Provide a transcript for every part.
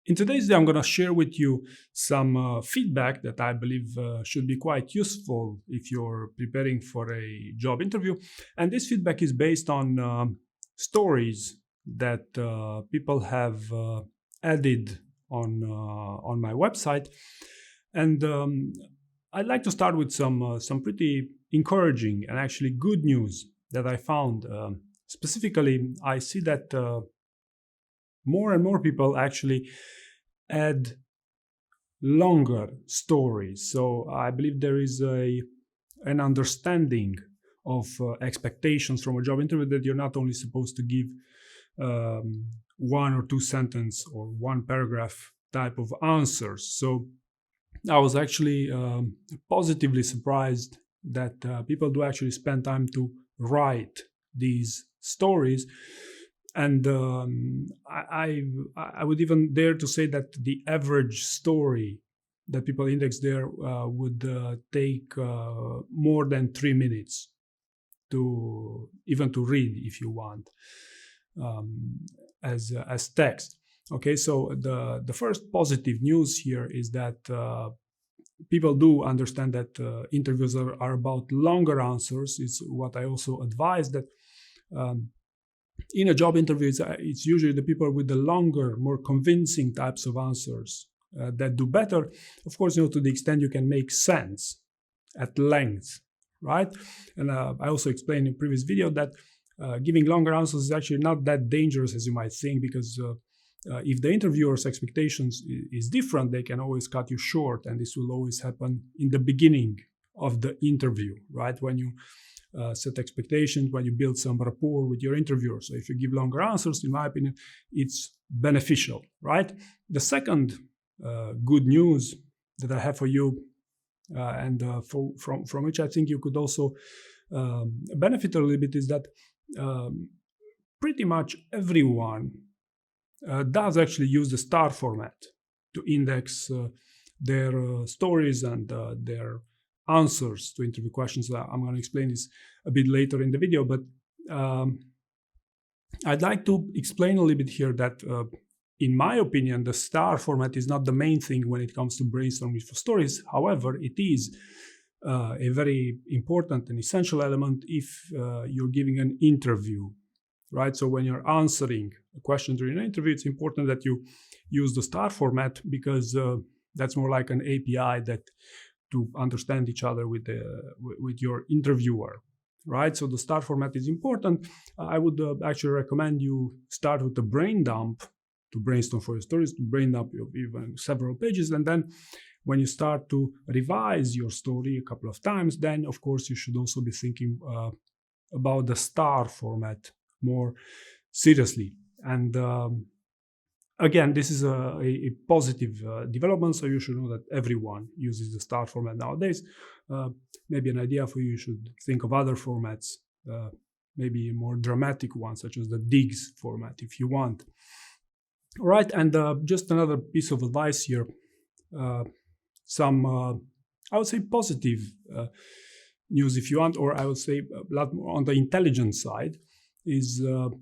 In today's day, I'm going to share with you some feedback that I believe should be quite useful if you're preparing for a job interview. And this feedback is based on stories that people have added on my website. And I'd like to start with some pretty encouraging and actually good news that I found. Specifically, I see that more and more people actually add longer stories. So I believe there is an understanding of expectations from a job interview that you're not only supposed to give one or two sentence or one paragraph type of answers. So I was actually positively surprised that people do actually spend time to write these stories. And I would even dare to say that the average story that people index there would take more than 3 minutes to read if you want as text. Okay, so the first positive news here is that people do understand that interviews are about longer answers. It's what I also advise, that in a job interview, it's usually the people with the longer, more convincing types of answers that do better. Of course, to the extent you can make sense at length, right? And I also explained in previous video that giving longer answers is actually not that dangerous as you might think, because if the interviewer's expectations is different, they can always cut you short, and this will always happen in the beginning of the interview, right? When you set expectations, when you build some rapport with your interviewer. So if you give longer answers, in my opinion, it's beneficial, right? The second good news that I have for you, and from which I think you could also benefit a little bit, is that pretty much everyone does actually use the star format to index their stories and their answers to interview questions. I'm going to explain this a bit later in the video, but I'd like to explain a little bit here that in my opinion, the star format is not the main thing when it comes to brainstorming for stories. However, it is a very important and essential element if you're giving an interview, right? So when you're answering a question during an interview, it's important that you use the star format, because that's more like an API that to understand each other with your interviewer, right? So the star format is important. I would actually recommend you start with a brain dump to brainstorm for your stories, to brain dump even several pages, and then when you start to revise your story a couple of times, then of course you should also be thinking about the star format more seriously. And again, this is a positive development, so you should know that everyone uses the star format nowadays. Maybe an idea for you should think of other formats, maybe a more dramatic one, such as the digs format, if you want. All right, and just another piece of advice here. Some, I would say, positive news, if you want, or I would say a lot more on the intelligence side, is the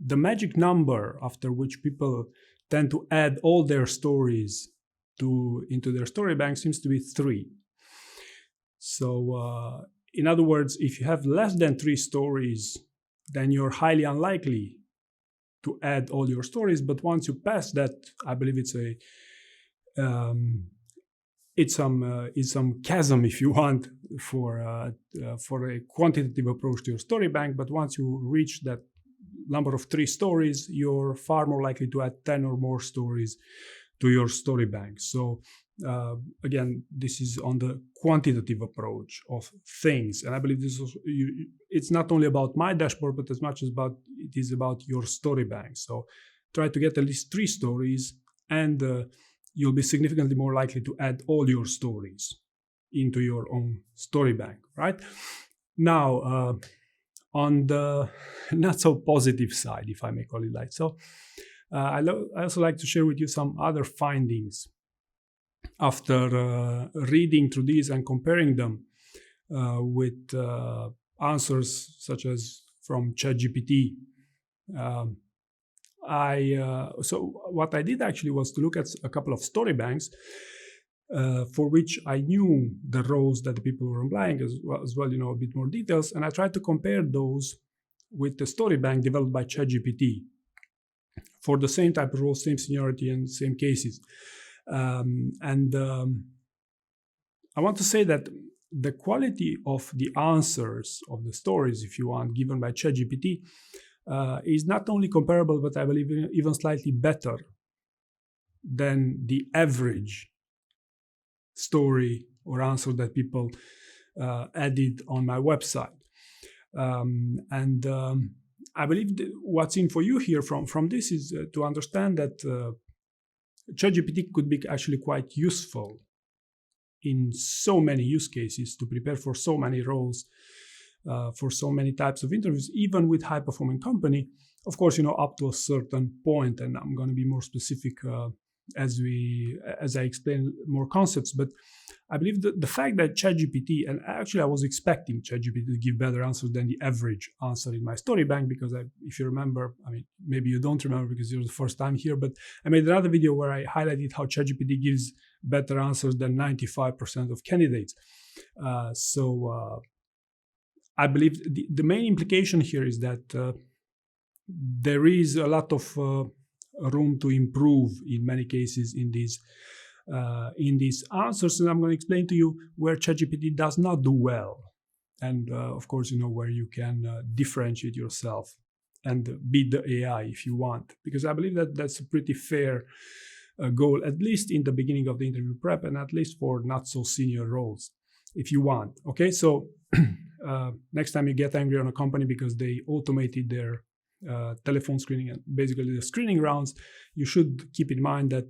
magic number after which people tend to add all their stories into their story bank seems to be 3. So in other words, if you have less than 3 stories, then you're highly unlikely to add all your stories. But once you pass that, I believe it's some chasm, if you want, for a quantitative approach to your story bank. But once you reach that number of 3 stories, you're far more likely to add 10 or more stories to your story bank. So again, this is on the quantitative approach of things, and I believe this is it's not only about my dashboard, but as much as it is about your story bank. So try to get at least 3 stories, and you'll be significantly more likely to add all your stories into your own story bank, right? Now, on the not so positive side, if I may call it like so, I also like to share with you some other findings after reading through these and comparing them with answers such as from ChatGPT. so what I did actually was to look at a couple of story banks for which I knew the roles that the people were applying as well, a bit more details, and I tried to compare those with the story bank developed by ChatGPT for the same type of roles, same seniority, and same cases. I want to say that the quality of the answers of the stories, if you want, given by ChatGPT is not only comparable, but I believe even slightly better than the average story or answer that people added on my website. I believe what's in for you here from this is to understand that ChatGPT could be actually quite useful in so many use cases to prepare for so many roles, for so many types of interviews, even with high-performing company. Of course, up to a certain point, and I'm going to be more specific as I explain more concepts. But I believe that the fact that ChatGPT, and actually I was expecting ChatGPT to give better answers than the average answer in my story bank, because if you remember, maybe you don't remember because you're the first time here, but I made another video where I highlighted how ChatGPT gives better answers than 95% of candidates. I believe the main implication here is that there is a lot of room to improve in many cases in these answers, and I'm going to explain to you where ChatGPT does not do well, and of course, where you can differentiate yourself and beat the AI if you want, because I believe that that's a pretty fair goal, at least in the beginning of the interview prep, and at least for not so senior roles, if you want. Okay, so next time you get angry on a company because they automated their telephone screening and basically the screening rounds, you should keep in mind that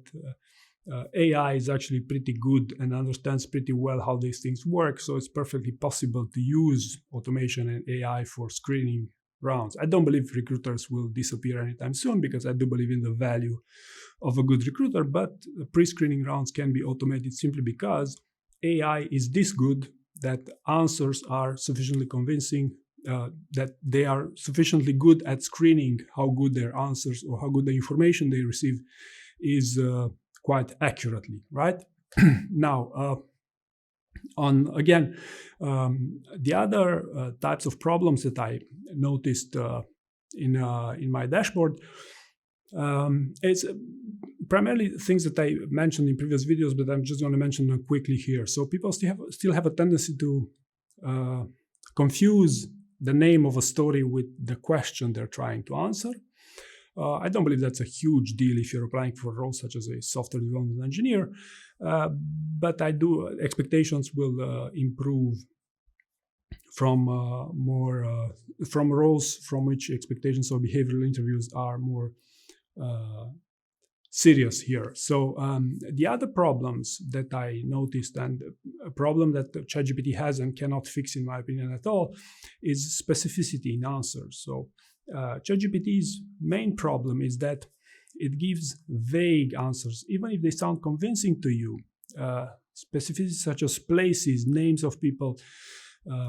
AI is actually pretty good and understands pretty well how these things work. So it's perfectly possible to use automation and AI for screening rounds. I don't believe recruiters will disappear anytime soon, because I do believe in the value of a good recruiter, but pre-screening rounds can be automated simply because AI is this good that answers are sufficiently convincing, that they are sufficiently good at screening how good their answers or how good the information they receive is quite accurately, right? Now, the other types of problems that I noticed in my dashboard, it's primarily things that I mentioned in previous videos, but I'm just going to mention them quickly here. So people still have a tendency to confuse the name of a story with the question they're trying to answer. I don't believe that's a huge deal if you're applying for roles such as a software development engineer, but expectations will improve from from roles from which expectations of behavioral interviews are more serious here. So the other problems that I noticed, and a problem that ChatGPT has and cannot fix in my opinion at all, is specificity in answers. So ChatGPT's main problem is that it gives vague answers, even if they sound convincing to you. Specificity such as places, names of people,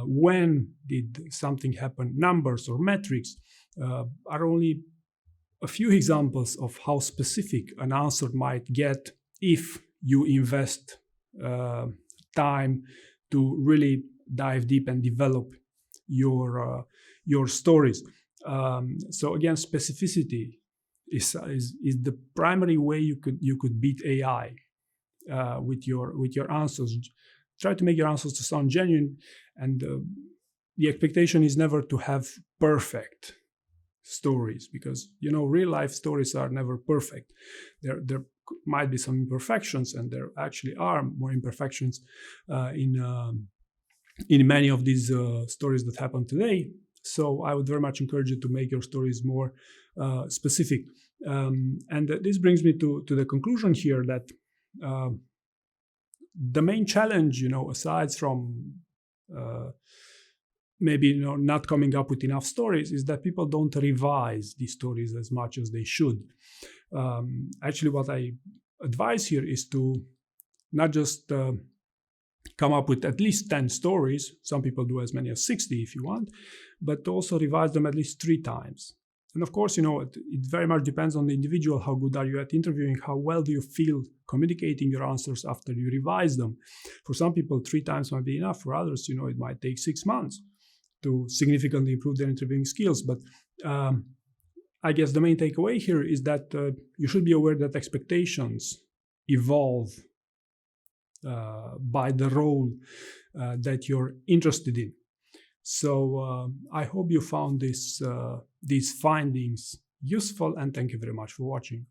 when did something happen, numbers or metrics are only a few examples of how specific an answer might get if you invest time to really dive deep and develop your stories. So again, specificity is the primary way you could beat AI with your answers. Try to make your answers to sound genuine, and the expectation is never to have perfect stories, because real life stories are never perfect. There might be some imperfections, and there actually are more imperfections in many of these stories that happen today. So I would very much encourage you to make your stories more specific. And this brings me to the conclusion here that the main challenge, aside from maybe not coming up with enough stories, is that people don't revise these stories as much as they should. Actually, what I advise here is to not just come up with at least 10 stories. Some people do as many as 60 if you want, but also revise them at least 3 times. And of course, it very much depends on the individual. How good are you at interviewing? How well do you feel communicating your answers after you revise them? For some people, 3 times might be enough. For others, it might take 6 months to significantly improve their interviewing skills. But I guess the main takeaway here is that you should be aware that expectations evolve by the role that you're interested in. So I hope you found these findings useful, and thank you very much for watching.